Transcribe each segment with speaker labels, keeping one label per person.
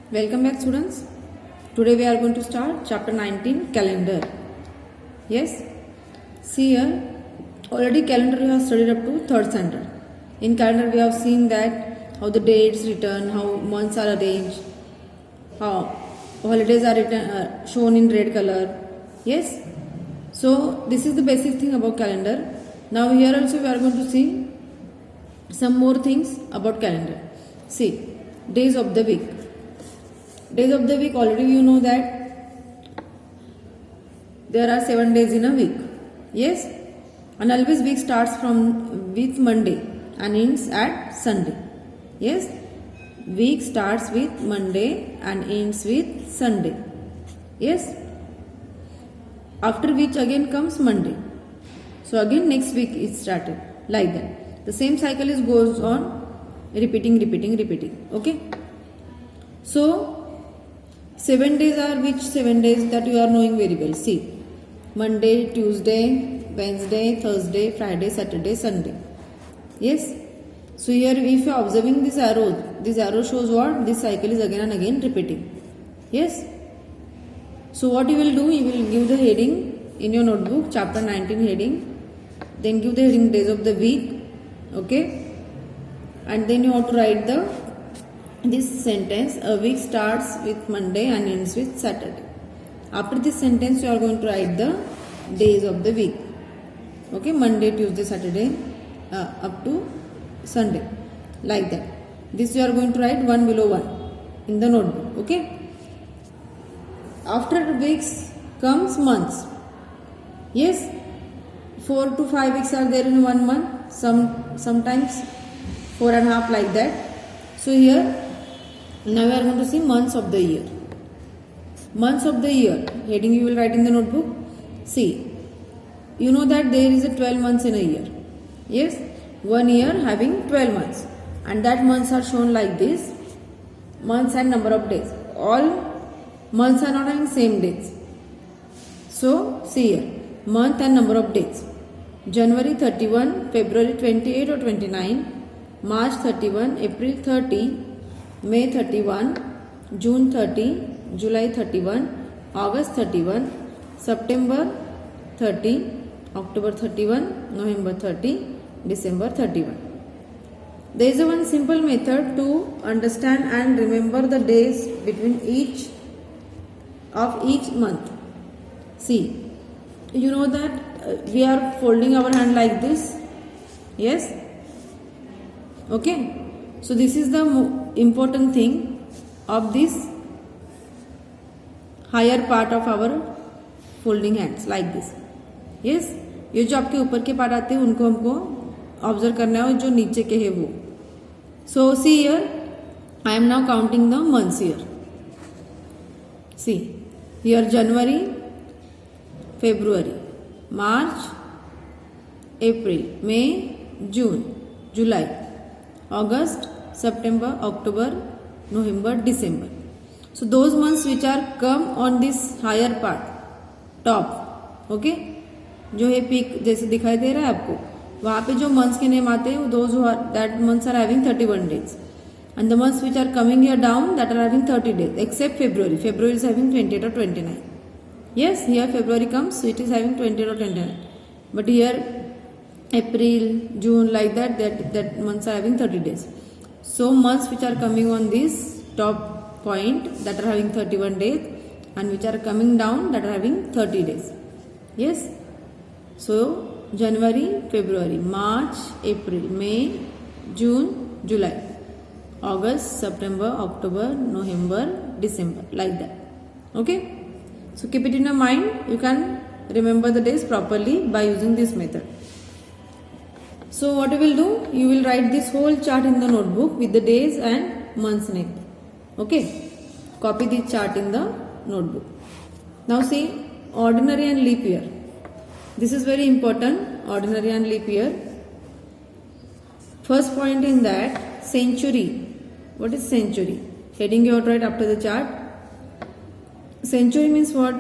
Speaker 1: Welcome back, students. Today we are going to start chapter 19, calendar. Yes, see here, already calendar we have studied up to 3rd standard. In calendar we have seen that how the dates written, how months are arranged, how holidays are written, shown in red color. Yes, so this is the basic thing about calendar. Now here also we are going to see some more things about calendar. See, days of the week. Days of the week, already you know that there are 7 days in a week. Yes, and always week starts with Monday and ends at Sunday. Yes, week starts with Monday and ends with Sunday. Yes, after which again comes Monday. So again next week is started like that. The same cycle goes on repeating. Okay. So 7 days are which 7 days that you are knowing very well. See, Monday, Tuesday, Wednesday, Thursday, Friday, Saturday, Sunday. Yes. So here if you are observing this arrow shows what? This cycle is again and again repeating. Yes. So what you will do, you will give the heading in your notebook, chapter 19 heading. Then give the heading days of the week. Okay. And then you have to write this sentence, a week starts with Monday and ends with Saturday. After this sentence you are going to write the days of the week. Okay, Monday, Tuesday, Saturday up to Sunday, like that. This you are going to write one below one in the notebook. Okay. After weeks comes months. Yes, 4 to 5 weeks are there in 1 month, sometimes 4.5 like that. So here now we are going to see months of the year. Months of the year, heading you will write in the notebook. See, you know that there is a 12 months in a year. Yes, 1 year having 12 months, and that months are shown like this. Months and number of days. All months are not having same dates. So see here, month and number of days. January 31, February 28 or 29, March 31, April 30, May 31, June 30, July 31, August 31, September 30, October 31, November 30, December 31. There is one simple method to understand and remember the days between each month. See, you know that we are folding our hand like this. Yes. Okay. So this is the important thing of this higher part of our folding hands like this. Yes, ये जो आपके ऊपर के part आते हैं उनको हमको observe करना है और जो नीचे के है वो. So see here, I am now counting the months here. See here, January, February, March, April, May, June, July, August, September, October, November, December. So those months which are come on this higher part, top, okay, जो है peak जैसे दिखाई दे रहा है आपको, वहाँ पे जो months के नेम आते हैं those who are that months are having 31 days, and the months which are coming here down that are having 30 days except February. February is having 28 or 29. Yes, here February comes, so it is having 28 or 29, but here April, June, like that months are having 30 days. So months which are coming on this top point that are having 31 days and which are coming down that are having 30 days. Yes. So January, February, March, April, May, June, July, August, September, October, November, December, like that. Okay. So keep it in your mind. You can remember the days properly by using this method. So what you will do, you will write this whole chart in the notebook with the days and months name. Okay, copy this chart in the notebook. Now see, ordinary and leap year. This is very important, ordinary and leap year. First point in that, century. What is century? Heading you out right after the chart. Century means what?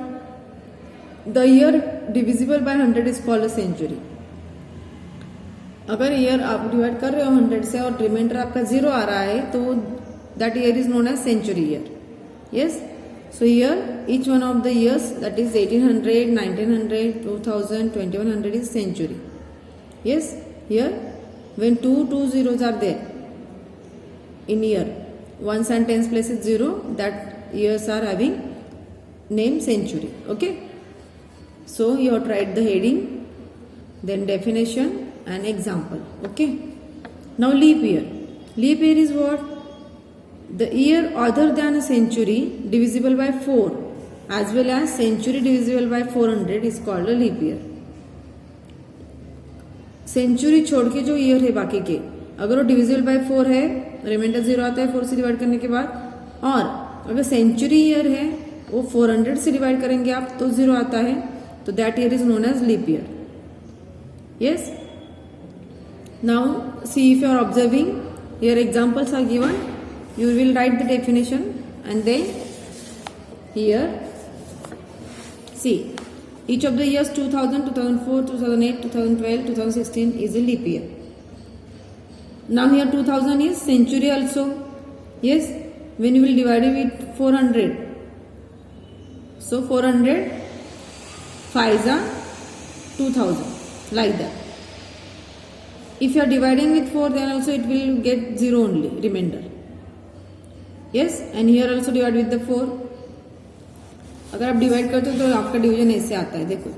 Speaker 1: The year divisible by 100 is called a century. अगर year आप divide कर रहे हो 100 से और reminder आपका 0 आ रहा है तो that year is known as century year. Yes. So here each one of the years, that is 1800, 1900, 2000, 2100 is century. Yes. Here when two zeros are there in year, ones and tens place is 0, that years are having name century. Okay. So you have to write the heading, then definition and example. Okay. Now leap year. Leap year is what? The year other than a century divisible by 4 as well as century divisible by 400 is called a leap year. Century छोड़ के जो year है बाकी के, अगर वो divisible by 4 है, reminder 0 आता है 4 से डिवाइड करने के बाद, और अगर सेंचुरी ईयर है वो 400 से डिवाइड करेंगे आप तो 0 आता है, तो that year is known as leap year. Yes. Now see if you are observing, here examples are given. You will write the definition and then here see each of the years 2000, 2004, 2008, 2012, 2016 is a leap year. Now here 2000 is century also. Yes, when you will divide it with 400, so 400 5s are 2000 like that. If you are dividing with 4 then also it will get 0 only remainder. Yes, and here also divide with the 4. अगर आप divide करते हो तो आपका division ऐसे आता है, देखो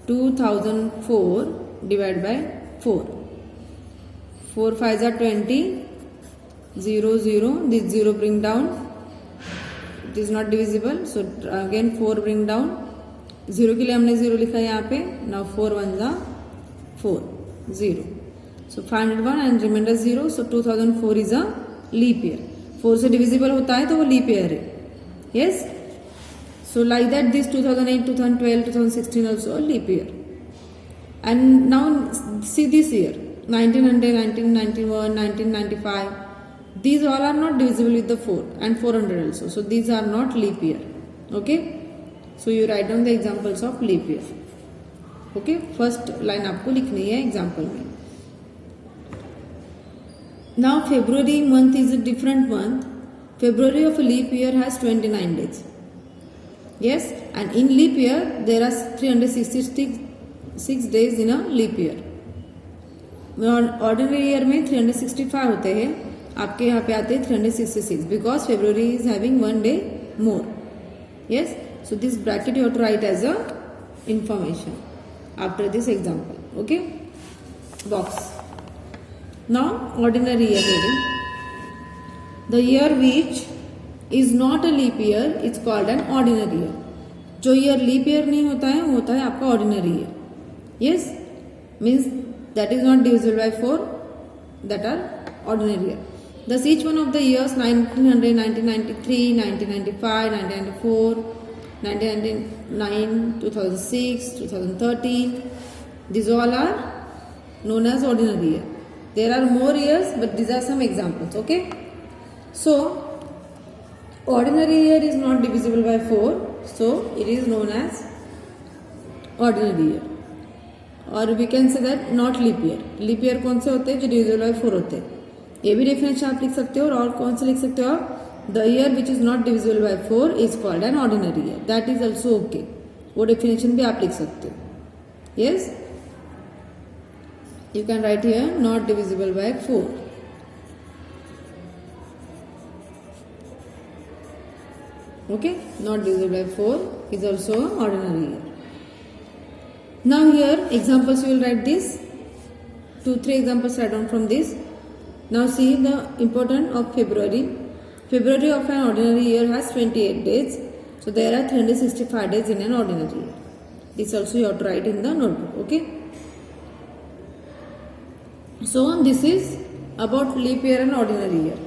Speaker 1: 2004 divide by 4, 4 5s are 20, 0 0, this 0 bring down, it is not divisible, so again 4 bring down, 0 के लिए हमने 0 लिखा है यहाँ पे. now 4 1s are 4, 0, so 501 and remainder 0, so 2004 is a leap year. 4 से डिविजिबल होता है तो वो लीप ईयर है. Yes. So like that this 2008, 2012, 2016 also leap year. And now see this year 1900, 1991, 1995, these all are not divisible with the 4 and 400 also, so these are not leap year. Okay, so you write down the examples of leap year. Okay, first line आपको लिखनी है example में. Now February month is a different month. February of a leap year has 29 days. Yes, and in leap year there are 366 days in a leap year. Ordinary year में 365 होते हैं, आपके यहाँ पे आते हैं 366 because February is having 1 day more. Yes, so this bracket you have to write as a information after this example. Okay, box. Now ordinary year heading. The year which is not a leap year is called an ordinary year. जो year leap year नहीं होता है वो होता है आपका ordinary year. Yes, means that is not divisible by 4, that are ordinary year. Thus each one of the years 1900, 1993, 1995, 1994, 1999, 2006, 2013, these all are known as ordinary year. There are more years, but these are some examples. Okay, so ordinary year is not divisible by 4, so it is known as ordinary year. और we can say that not leap year. leap year कौन से होते हैं? जो divisible by 4 होते हैं. ये भी डेफिनेशन आप लिख सकते हो. और कौन से लिख सकते हो आप? The year which is not divisible by 4 is called an ordinary year. That is also okay. वो डेफिनेशन भी आप लिख सकते हो. Yes. You can write here not divisible by 4. Okay, not divisible by 4 is also ordinary year. Now here examples you will write this. 2-3 examples write down from this. Now see the importance of February. February of an ordinary year has 28 days. So there are 365 days in an ordinary year. This also you have to write in the notebook. Okay. So this is about leap year and ordinary year.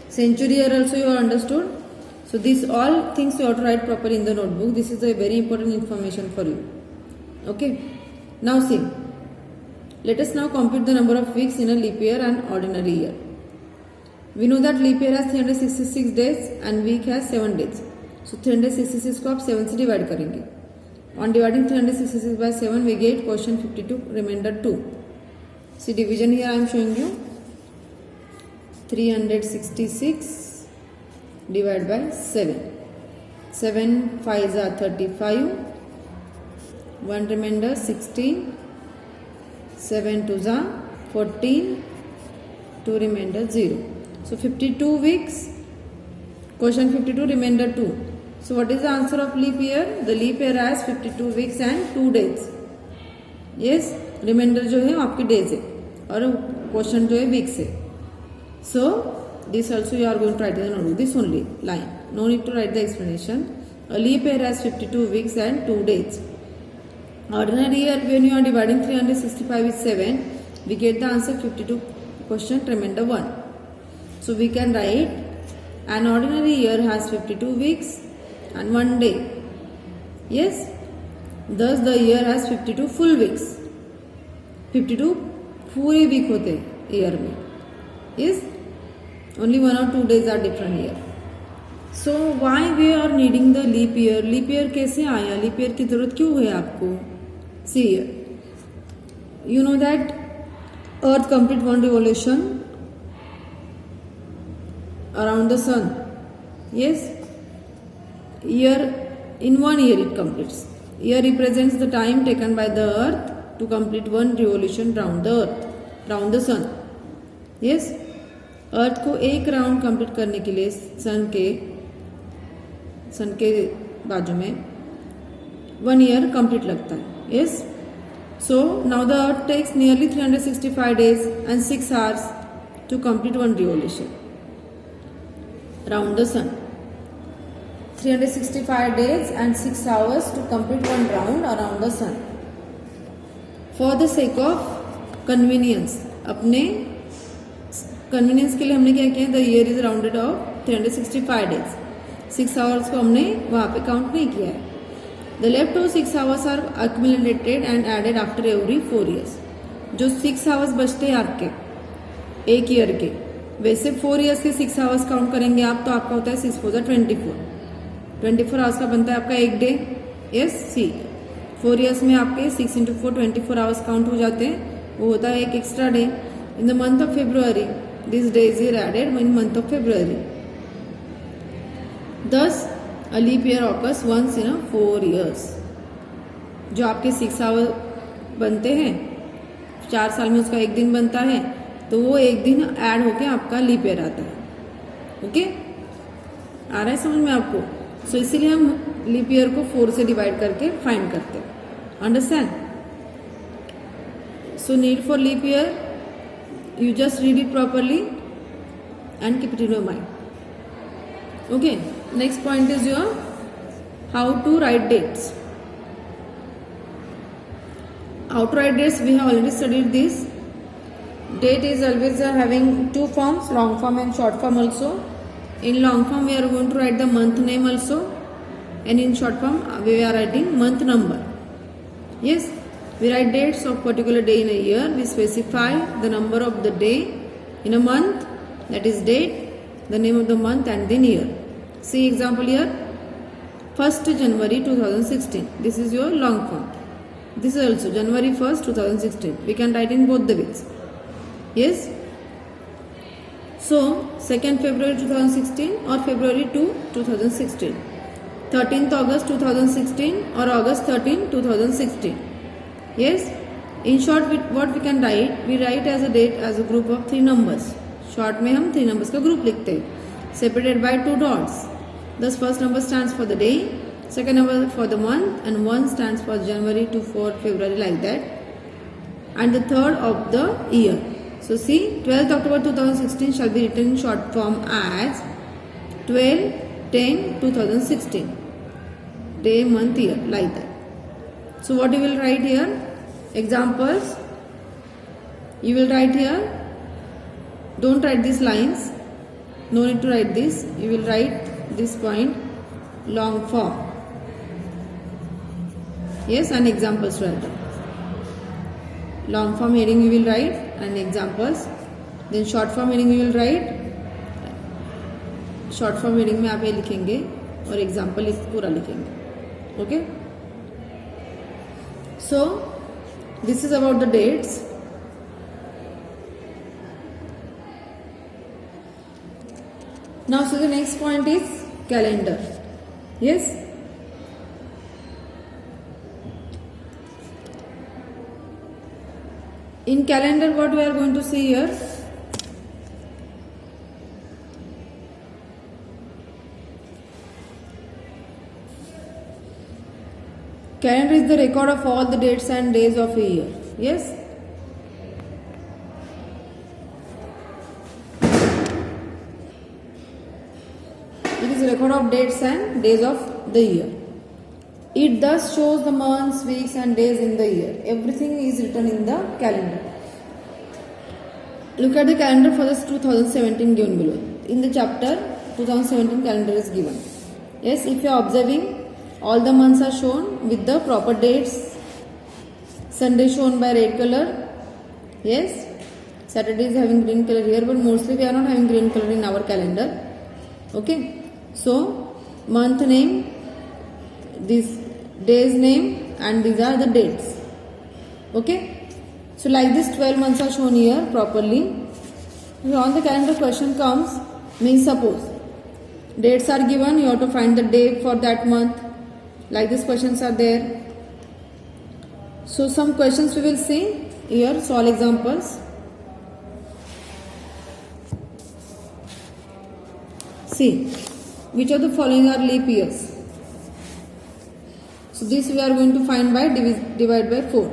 Speaker 1: Century year also you have understood. So these all things you have to write properly in the notebook. This is a very important information for you. Okay. Now see. Let us now compute the number of weeks in a leap year and ordinary year. We know that leap year has 366 days and week has 7 days. So 366 को आप 7 से divide करेंगे. On dividing 366 by 7 we get quotient 52, remainder 2. See division here I am showing you. 366 divide by 7. 7 5s are 35, 1 remainder 16, 7 2s are 14, 2 remainder 0. So 52 weeks, question 52 remainder 2. So what is the answer of leap year? The leap year has 52 weeks and 2 days. Yes, remainder जो है आपके days है और question जो है weeks है. So this also you are going to write in the notebook. This only line. No need to write the explanation. A leap year has 52 weeks and 2 days. Ordinary year, when you are dividing 365 with 7, we get the answer 52 question remainder 1. So we can write an ordinary year has 52 weeks and 1 day. Yes. Thus the year has 52 full weeks. 52 पूरे week होते year में. Yes. Only 1 or 2 days are different here. So why we are needing the leap year? Leap year कैसे आया? Leap year की जरूरत क्यों है आपको? See here. You know that Earth complete one revolution around the sun. Yes. Year in 1 year it completes. Year represents the time taken by the Earth to complete one revolution round the Earth, round the sun. Yes. अर्थ को एक round complete करने के लिए सन के बाजू में 1 year complete लगता है. Yes. So now the earth takes nearly 365 days and 6 hours to complete one revolution round the sun. 365 days and 6 hours to complete one round around the sun. For the sake of convenience, अपने convenience के लिए हमने क्या किया? The year is rounded off 365 days. 6 hours को हमने वहाँ पे काउंट नहीं किया है. The left to 6 hours are accumulated and added after every 4 years. जो 6 आवर्स बचते हैं आपके एक ईयर के, वैसे 4 years के 6 आवर्स काउंट करेंगे आप, तो आपका होता है 6 4 24 आवर्स का बनता है आपका एक डे. यस. सी 4 years में आपके 6 into 4 24 आवर्स काउंट हो जाते हैं. वो होता है एक extra day. In the month of February these days are added in month of February. Thus, a leap year occurs once in a 4 years. जो आपके 6 आवर बनते हैं, 4 साल में उसका एक दिन बनता है, तो वो एक दिन ऐड होके आपका लीप ईयर आता है. ओके, आ रहा है समझ में आपको? सो इसीलिए हम लीप ईयर को 4 से डिवाइड करके फाइंड करते हैं. Understand? So need for leap year, you just read it properly and keep it in your mind. Okay, next point is your how to write dates. How to write dates, we have already studied this. Date is always having 2 forms, long form and short form also. In long form we are going to write the month name also, and in short form we are writing month number. Yes. We write dates of particular day in a year. We specify the number of the day in a month, that is date, the name of the month and then year. See example here. 1st January 2016. This is your long form. This is also January 1st 2016. We can write in both the ways. Yes. So 2nd February 2016 or February 2 2016. 13th August 2016 or August 13 2016. Yes. In short, what we can write? We write as a date as a group of 3 numbers. Short में हम 3 numbers का group लिखते हैं, separated by 2 dots. Thus first number stands for the day, second number for the month, and 1 stands for January to 4 February, like that. And the third of the year. So see, 12th October 2016 shall be written in short form as 12/10/2016. Day, month, year, like that. So what you will write here? Examples. You will write here. Don't write these lines. No need to write this. You will write this point. Long form. Yes, and examples write. Long form heading you will write and examples. Then short form heading you will write. Short form heading में आप ये लिखेंगे और example इस पूरा लिखेंगे. Okay. So, this is about the dates. Now, so the next point is calendar. Yes. In calendar, what we are going to see here? Calendar is the record of all the dates and days of a year. Yes. It is a record of dates and days of the year. It thus shows the months, weeks and days in the year. Everything is written in the calendar. Look at the calendar for this 2017 given below. In the chapter, 2017 calendar is given. Yes, if you are observing, all the months are shown with the proper dates. Sunday shown by red color. Yes, Saturday is having green color here, but mostly we are not having green color in our calendar. Okay, so month name, this day's name, and these are the dates. Okay, so like this 12 months are shown here properly. So on the calendar question comes, means suppose dates are given, you have to find the day for that month. Like these questions are there. So some questions we will see here, solve examples. See, which of the following are leap years? So this we are going to find by divide by 4.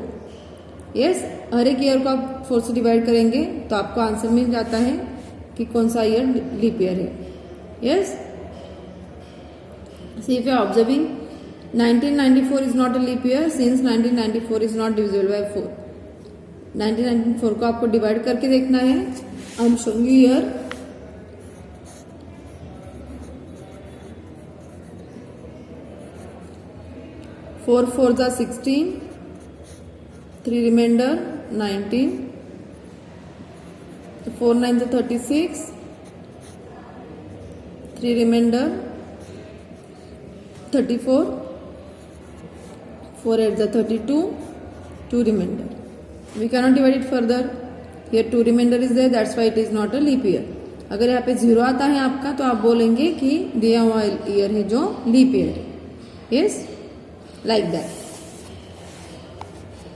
Speaker 1: Yes, हर एक year को आप 4 से divide करेंगे तो आपको answer मिल जाता है कि कौन सा ईयर लीप ईयर है. Yes, see if you are observing, 1994 is not a leap year since 1994 is not divisible by 4. 1994 को आपको डिवाइड करके देखना है. I am showing you here. Four fours are 16, 3 remainder 19, 4 nines are 36, 3 remainder 34, 4 eights are 32, 2 remainder. We cannot divide it further. Here 2 remainder is there, that's why it is not a leap year. अगर यहाँ पे 0 आता है आपका तो आप बोलेंगे कि दिया हुआ ईयर है जो लीप ईयर है. Yes, like that.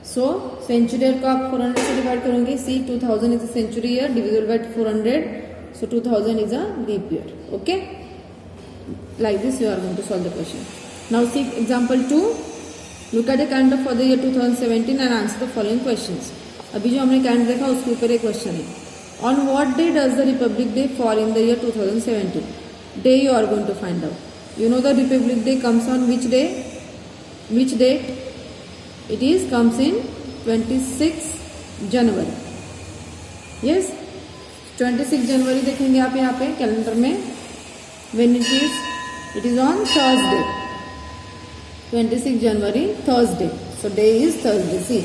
Speaker 1: So century को आप 400 से डिवाइड करोगे. See, 2000 is a century year divisible by 400, so 2000 is a leap year. Okay, like this you are going to solve the question. Now see example 2. Look at the calendar for the year 2017 and answer the following questions. अभी जो हमने calendar देखा उसके ऊपर एक question है. On what day does the Republic Day fall in the year 2017? Day you are going to find out. You know the Republic Day comes on which day? Which date? It is comes in 26 January. Yes, 26 January देखेंगे आप यहाँ पे calendar में. When it is on Thursday. 26 January, Thursday. So day is Thursday. See,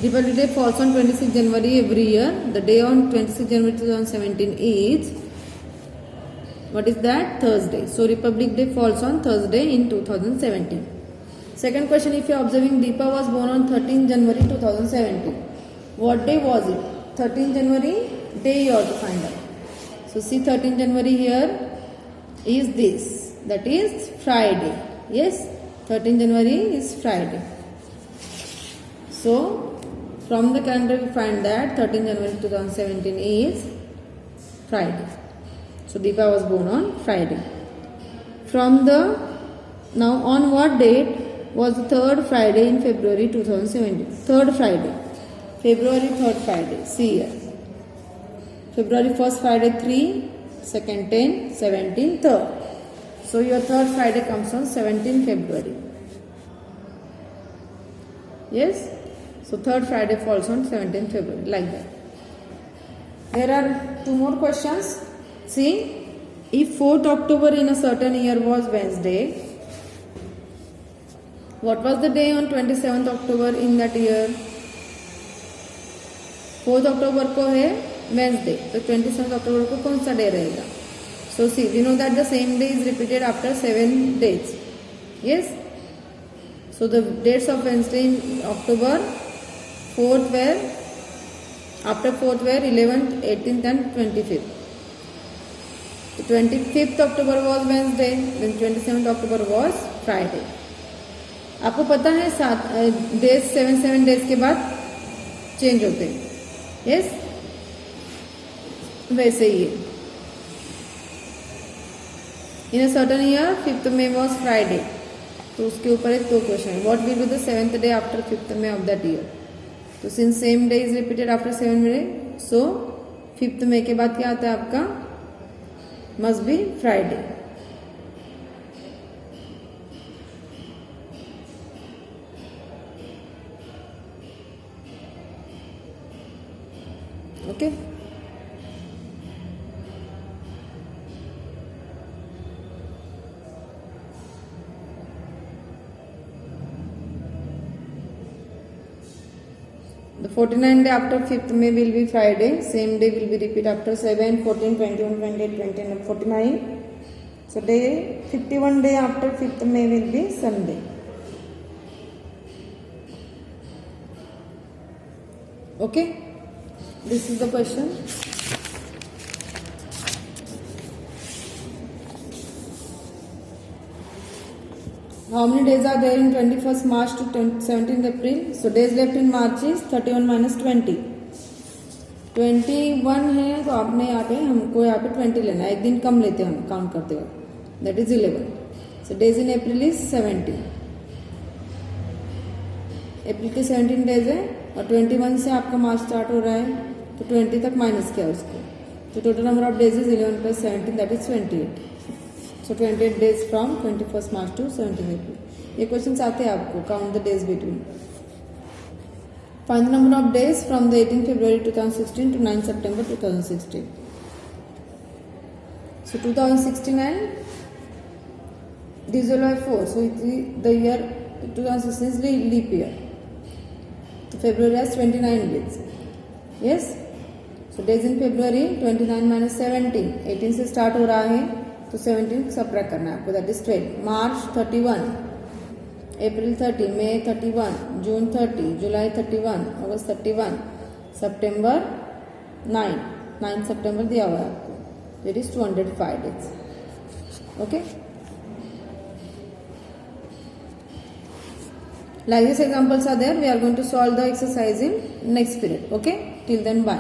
Speaker 1: Republic Day falls on 26 January every year. The day on 26 January 2017 is, what is that? Thursday. So Republic Day falls on Thursday in 2017. Second question, if you are observing, Deepa was born on 13 January 2017. What day was it? 13 January, day you have to find out. So see, 13 January here is this. That is Friday. Yes, 13 January is Friday. So from the calendar we find that 13 January 2017 is Friday. So Deepa was born on Friday. From the, now on what date was the third Friday in February 2017? Third Friday. February 3rd Friday. See here. February 1st Friday 3, 2nd 10, 17, 3rd. So your third Friday comes on 17 February. Yes. So third Friday falls on 17 February, like that. There are 2 more questions. See, if 4th October in a certain year was Wednesday, what was the day on 27th October in that year? 4th October को है Wednesday, तो 27th October को कौन सा day रहेगा? So see, we know that the same day is repeated after 7 days. Yes. So the dates of Wednesday in October, 4th were, after 4th were 11th, 18th and 25th. तो 25th October was Wednesday, then 27th October was Friday. आपको पता है 7 days के बाद change होते हैं. Yes, वैसे ही है. In a certain year 5th May was Friday. तो उसके ऊपर एक 2 क्वेश्चन है. What will be the 7th day after 5th May of that year. तो since same day is repeated after 7 May, so 5th May के बाद क्या आता है आपका, must be Friday. Okay. The 49th day after 5th May will be Friday. Same day will be repeat after 7, 14, 21, 28, 29 and 49. So day 51 day after 5th May will be Sunday. Okay. This is the question. How many days are there in 21st March to 17th April? So days left in March is 31 minus 20. 21 है तो आपने यहाँ पे हमको यहाँ पे 20 लेना है. एक दिन कम लेते हैं हम काउंट करते हुए. That is 11. So days in April is 17. अप्रैल के 17 डेज है और 21 से आपका मार्च स्टार्ट हो रहा है तो 20 तक माइनस किया उसको. तो total number of days is 11 plus 17, that is 28. So 28 days from 21st March to 17th April. ये क्वेश्चन आते हैं आपको. Count the days between. Find the number of days from the 18 February 2016 to 9 September 2016. So 2016 and divisible by 4. So the year 2016 is leap year. So February has 29 days. Yes. So days in February 29 minus 17. 18 से start हो रहा है तो 17 subtract करना है आपको. That is 12. मार्च 31, अप्रैल 30, मई 31, जून 30, जुलाई 31, अगस्त 31, सितंबर 9 सितंबर दिया हुआ है आपको. It is 205 days. Okay. Like this examples are there, we are going to solve the exercise in next period. Okay, till then bye.